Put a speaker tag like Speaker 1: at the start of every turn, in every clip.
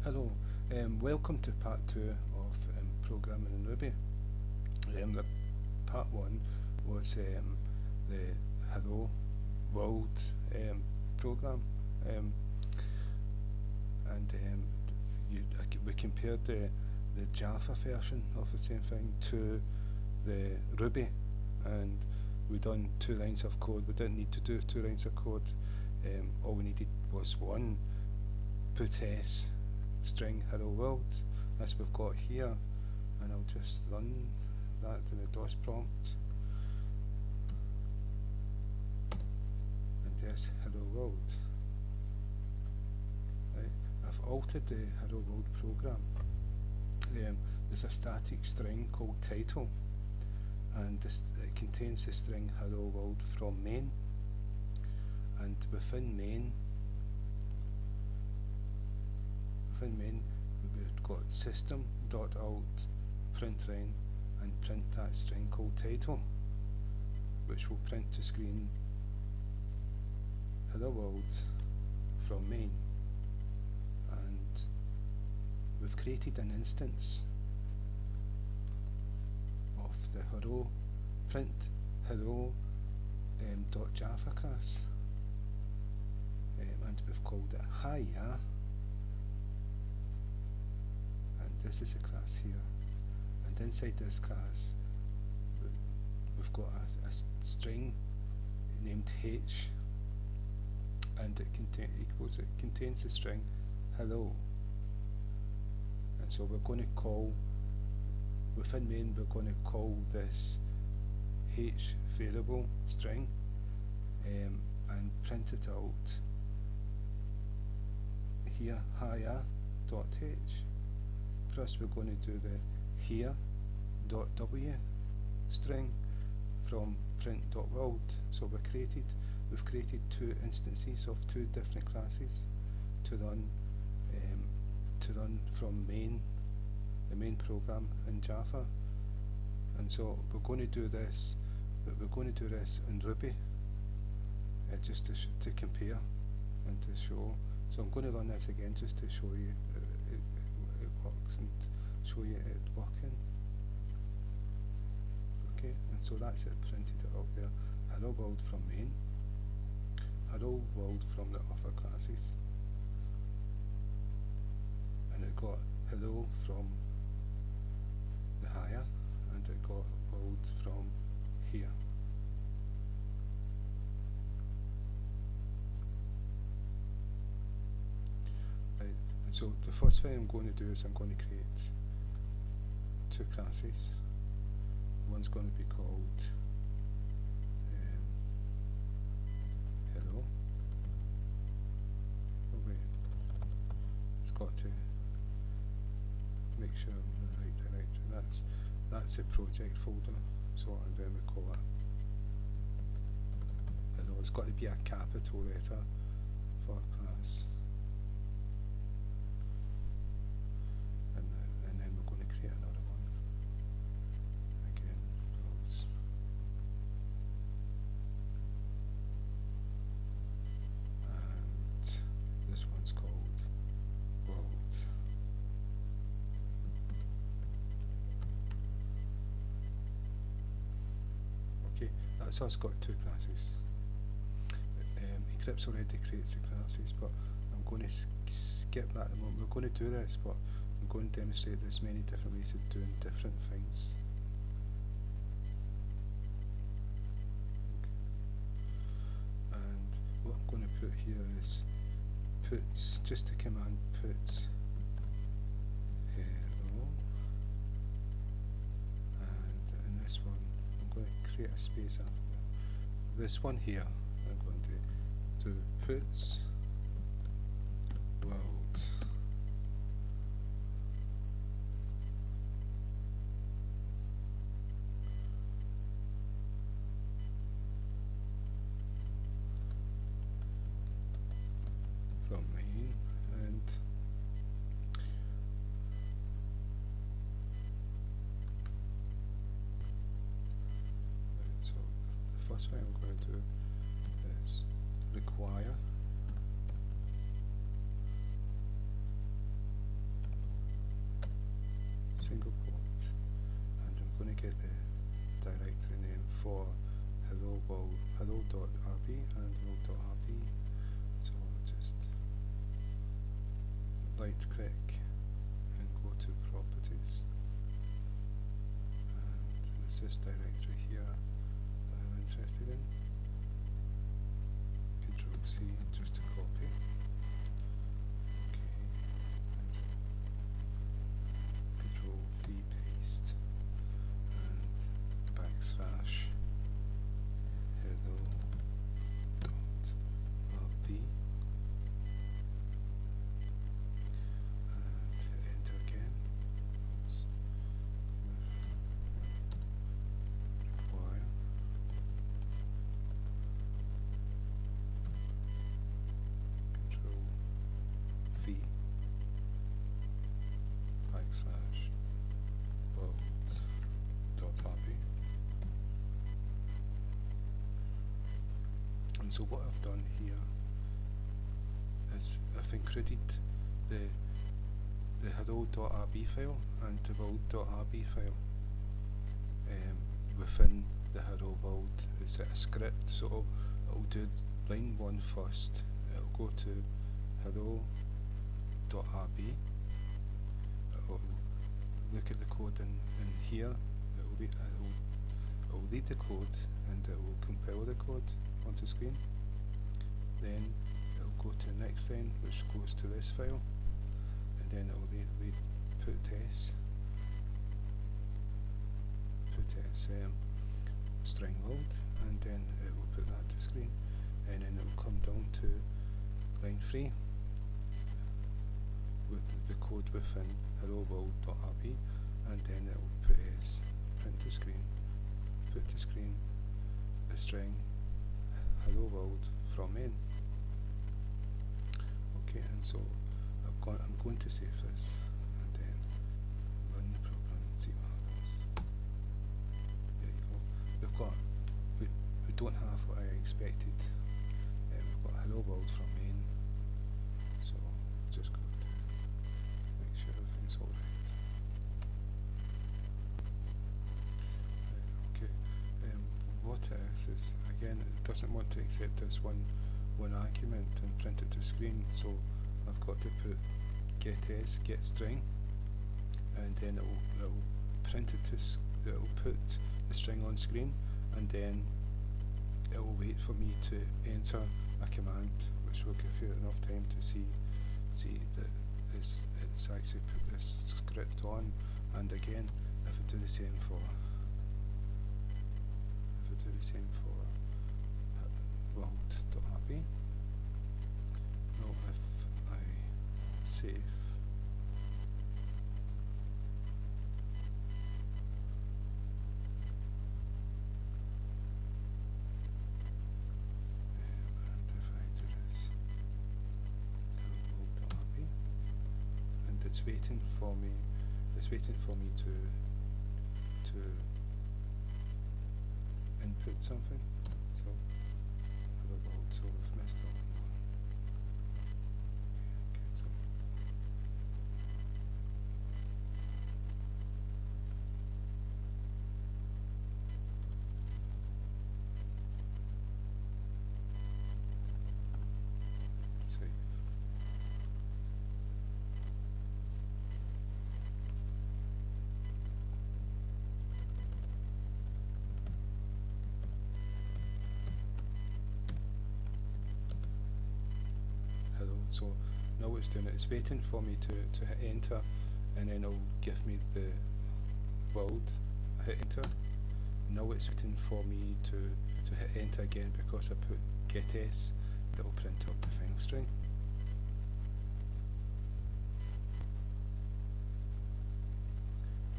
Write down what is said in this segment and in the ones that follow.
Speaker 1: Hello, welcome to part two of programming in Ruby. The part one was the Hello World program, um, and we compared the Java version of the same thing to the Ruby, and we done 2 lines of code. We didn't need to do 2 lines of code. All we needed was one put s string hello world as we've got here, and I'll just run that in the DOS prompt, and there's hello world. Right. I've altered the hello world program. There's a static string called title, and it contains the string hello world from main, and within main we've got system.out println and print that string called title, which will print to screen hello world from main. And we've created an instance of the hello print hello .java class, and we've called it hiya. This is a class here, and inside this class we've got a string named h, and it contains the string hello, and so we're going to call within main, we're going to call this h variable string and print it out here hiya.h. Plus we're going to do the here.w string from print.world. So we've created 2 instances of 2 different classes to run from the main program in Java. And so we're going to do this, but we're going to do this in Ruby, just to compare and to show. So I'm going to run this again just to show you it works and show you it working. Okay, and so that's it, printed it up there. Hello world from main, hello world from the other classes, and it got hello from the hiya, and it got world from here. Right, and so the first thing I'm going to do is I'm going to create 2 classes. One's going to be called hello. Oh wait, it's got to make sure I'm in the right direction. That's the project folder. So and then we call it hello. It's got to be a capital letter for class. And then we're going to create another one. Again, close. And this one's called world. Okay, that's us got 2 classes. Eclipse already creates the classes, but I'm going to skip that at the moment. We're going to do this, but I'm going to demonstrate there's many different ways of doing different things. Okay. And what I'm going to put here is puts, just a command puts hello, and in this one I'm going to create a space after this one here. I'm going to do puts world. From main, and so the first thing I'm going to do is require single quote, and I'm going to get the directory name for hello.rb and world.rb. So I'll just right click and go to properties, and there's this directory here that I'm interested in. Control C just to copy. Okay, Control V paste, and backslash hello.rb, and hit enter again. Oops. Require Control V backslash world.rb. And so what I've done here is I've included the hello.rb file and the world.rb file within the hello world. It's a script, so it'll do line 1 first. It'll go to hello.rb. It'll look at the code in here. It'll read the code and it will compile the code onto screen. Then it'll go to the next line, which goes to this file, and then it'll read put s string world, and then it will put that to screen, and then it will come down to line 3 with the code within hello world.rb, and then it will put s print to screen, put to screen the string hello world from main. Okay, and so I'm going to save this and then run the program and see what happens. There you go. We don't have what I expected. We've got hello world from main, so just got to make sure everything's alright. Okay, what it is again, it doesn't want to accept this one argument and print it to screen, so I've got to put get string, and then it will print it to it will put the string on screen, and then it will wait for me to enter a command, which will give you enough time to see that it's actually put this script on. And again, if I do the same for world.rb, now if I save, and if I do this world.rb, and it's waiting for me to input something. So hello world, so we've messed up on one. Okay, so save. So now what it's doing, it's waiting for me to hit enter, and then it'll give me the world. I hit enter. Now it's waiting for me to hit enter again, because I put get s, that will print up the final string.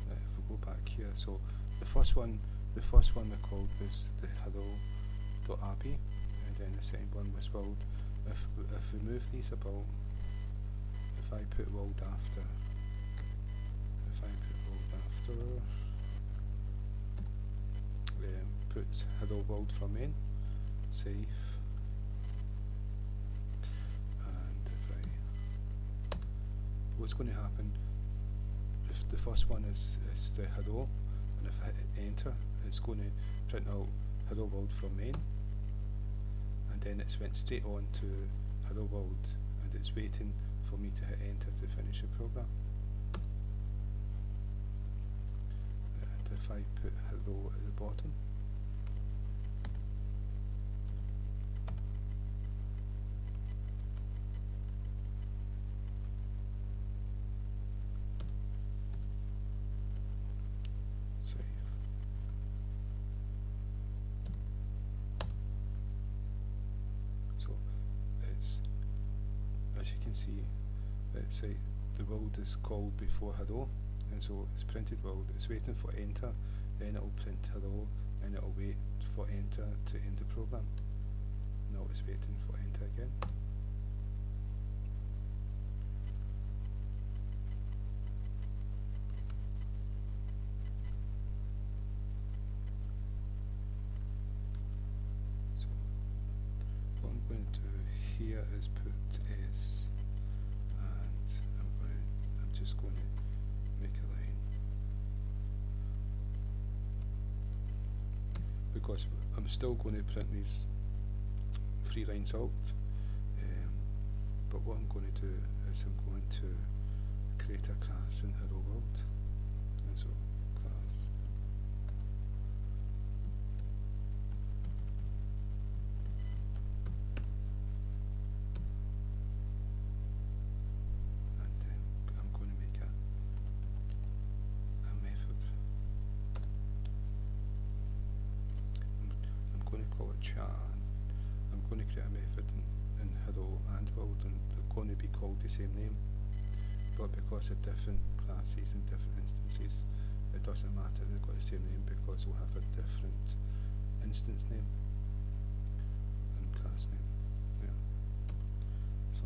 Speaker 1: If we go back here, so the first one we called was the hello.rb, and then the second one was world. If we move these about, if I put world after, put hello world from main, save, and if what's going to happen, the the first one is the hello, and if I hit enter, it's going to print out hello world from main, and then it's went straight on to hello world, and it's waiting for me to hit enter to finish the program. And if I put hello at the bottom, as you can see, it's the world is called before hello, and so it's printed world, it's waiting for enter, then it will print hello, and it will wait for enter to end the program. Now it's waiting for enter again. So what I'm going to do here is put S, and I'm just going to make a line, because I'm still going to print these 3 lines out, but what I'm going to do is I'm going to create a class in hello world, and so class. I'm going to make a method. I'm going to call it chat. I'm going to create a method in hello and world, and they're going to be called the same name, but because of different classes and different instances, it doesn't matter, they've got the same name because we'll have a different instance name and class name. Yeah. So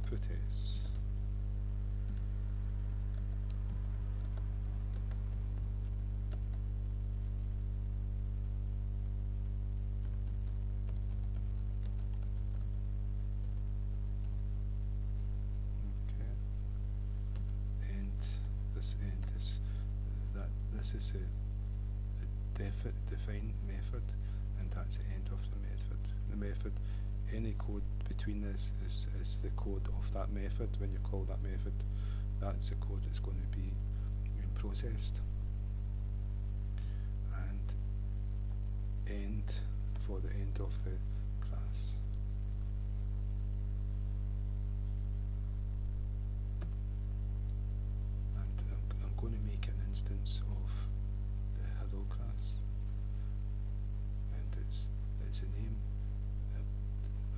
Speaker 1: put S. This is the define method, and that's the end of the method. The method, any code between this is the code of that method. When you call that method, that's the code that's going to be processed. And end for the end of the class. I'm going to make an instance of the hello class, and it's a name.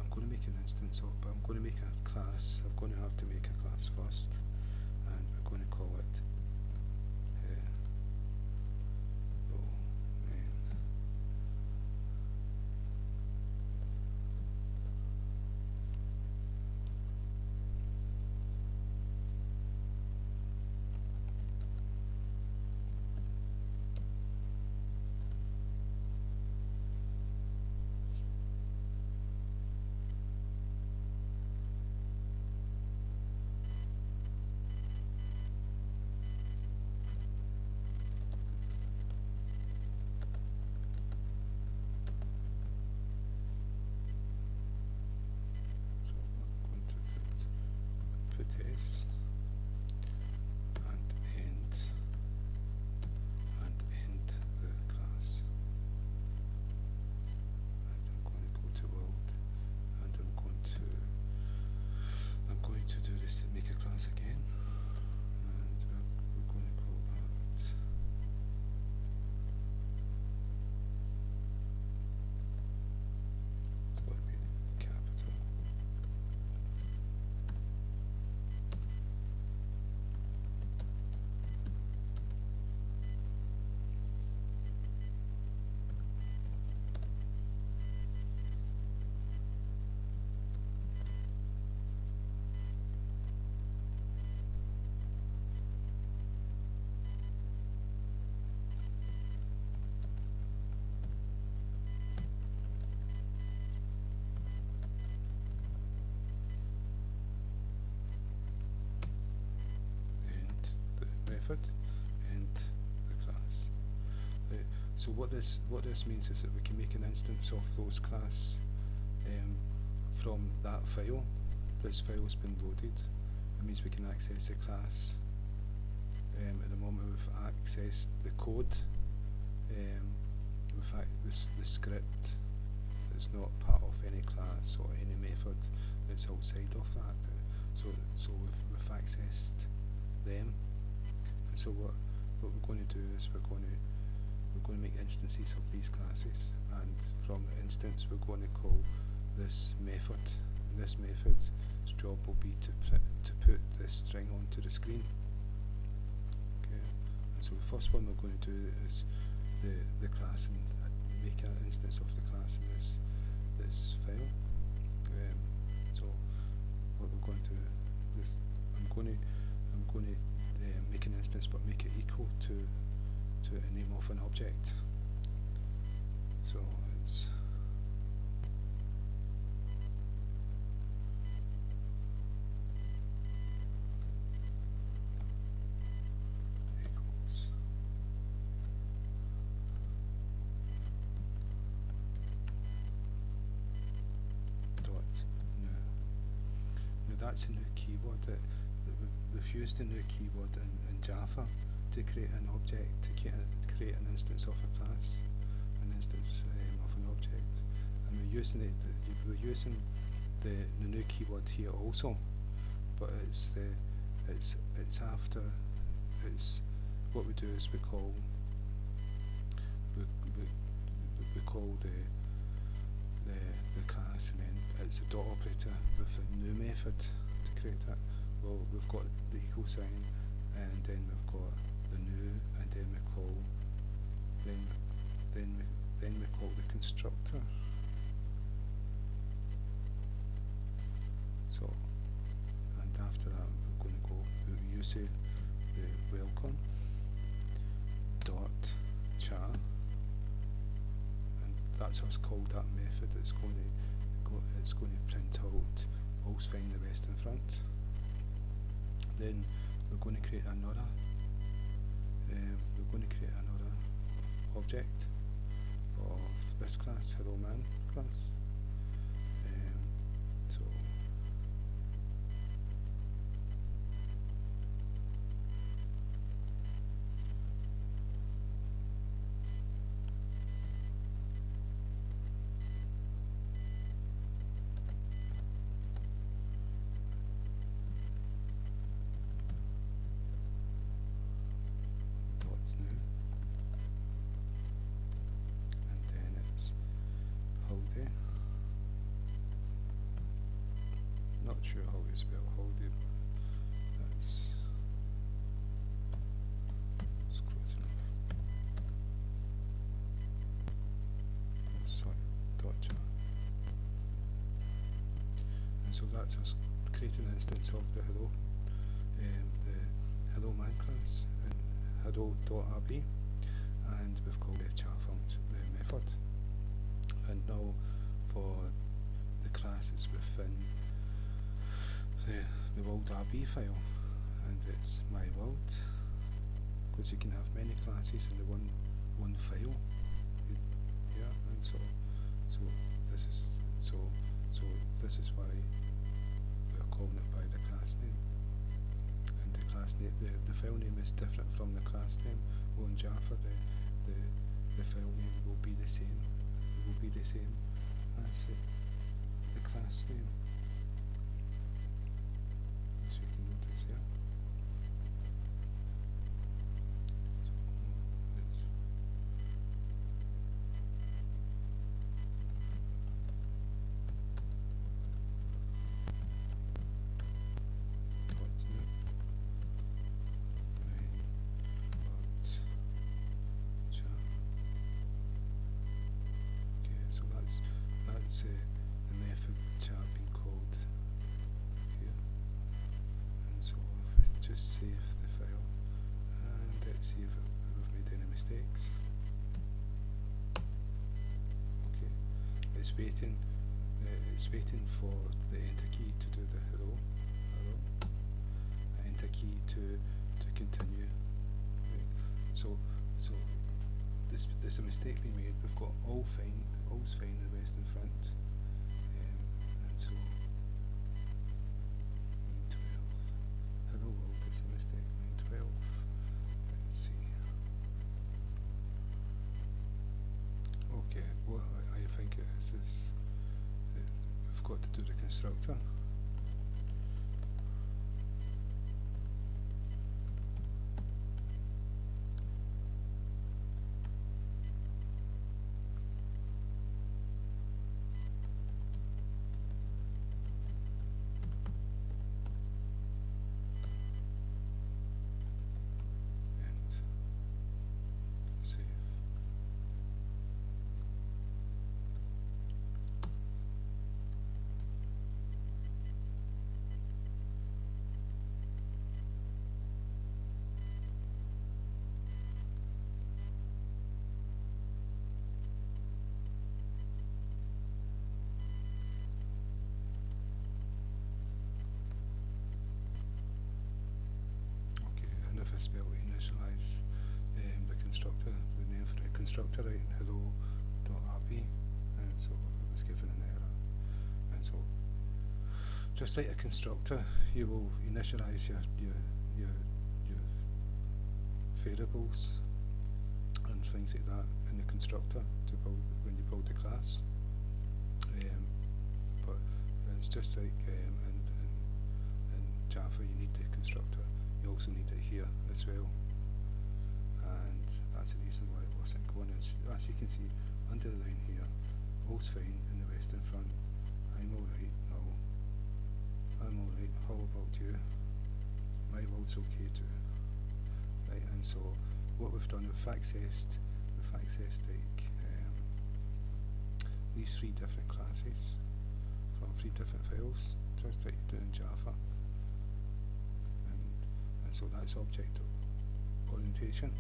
Speaker 1: I'm going to make an instance of, but I'm going to make a class. I'm going to have to make a class first, and we're going to call it hello main. So what this means is that we can make an instance of those class from that file. This file's been loaded. It means we can access the class. At the moment we've accessed the code. In fact, the script is not part of any class or any method. It's outside of that. So we've accessed them. And so what we're going to do is we're going to make instances of these classes, and from the instance we're going to call this method. And this method's job will be to put this string onto the screen. Okay. And so the first one we're going to do is the class, and make an instance of the class in this file. So what we're going to do is I'm going to make an instance, but make it equal to a name of an object. So it's equals dot new. Now that's a new keyword that we've used a new keyword in Java to create an object, to create an instance of a class, an instance of an object, and we're using the new keyword here also, but it's after, it's what we do is we call the class, and then it's a dot operator with a new method to create that. Well, we've got the equal sign, and then we've got the new, and then we call the constructor. So, and after that we're going to go use the welcome dot char, and that's us called that method. It's going to print out all's fine, the rest in front. Then we're going to create another object of this class, hello man class. So what's new, and then it's Howdy. Not sure how to spell Howdy, but that's close enough. Sorry, dot. And so that's us creating an instance of the hello man class in hello.rb, and we've called the char function, the method. And now for the classes within the world.rb file, and it's my world, because you can have many classes in the one file. Yeah, and so this is why we're calling it by the class name. And the class name, the file name is different from the class name. Well, in Java, the file name will be the same. It will be the same as the class name. As you can notice here. The method char being called here, and so if we just save the file and let's see if we've made any mistakes. Okay, it's waiting for the enter key to do the hello, enter key to continue. Okay. So the there's a mistake we made. We've got all's fine in the west and front, and so line 12. Hello world, it's a mistake. Line 12. Let's see. Okay, what I think it is we've got to do the constructor. Spell initialize the constructor, the name for the constructor, right? Hello.rb, and so it was given an error. And so, just like a constructor, you will initialize your variables and things like that in the constructor to build when you build the class. But it's just like in Java, you need the constructor. You also need it here as well, and that's the reason why it wasn't going. As you can see under the line here, all's fine in the western front. I'm alright. No, I'm alright. How about you? My world's okay too. Right, and so what we've done, we've accessed like these three different classes from three different files, just like you do in Java. So that's object orientation.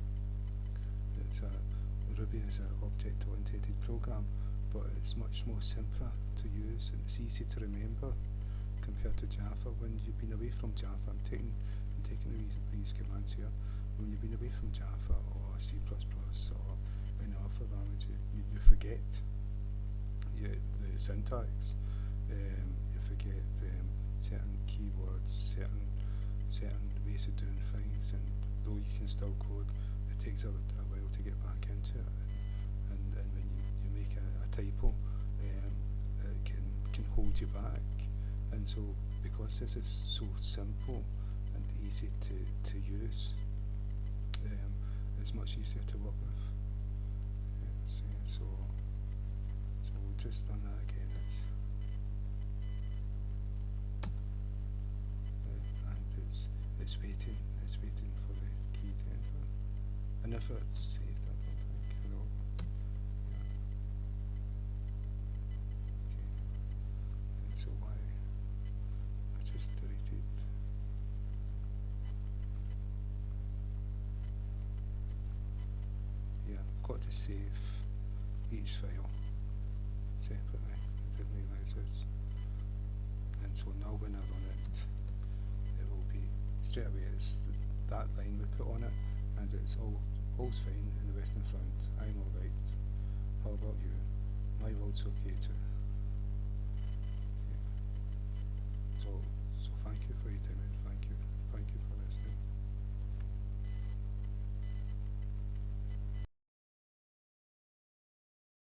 Speaker 1: Ruby is an object oriented program, but it's much more simpler to use and it's easy to remember compared to Java. When you've been away from Java, I'm taking these commands here. When you've been away from Java or C++ or any other language, you forget the syntax. You forget certain keywords, certain ways of doing things, and though you can still code, it takes a while to get back into it, and when you make a typo, it can hold you back. And so because this is so simple and easy to use, it's much easier to work with. So we'll just run that again. It's waiting for the key to enter. And if it's saved, I don't think. Hello. Yeah. Okay. And so why I just deleted. Yeah, I've got to save each file separately. I didn't realise this. And so now when I run it, it will be straight away it's that line we put on it, and it's all's fine in the western front. I'm alright. How about you? My world's okay too.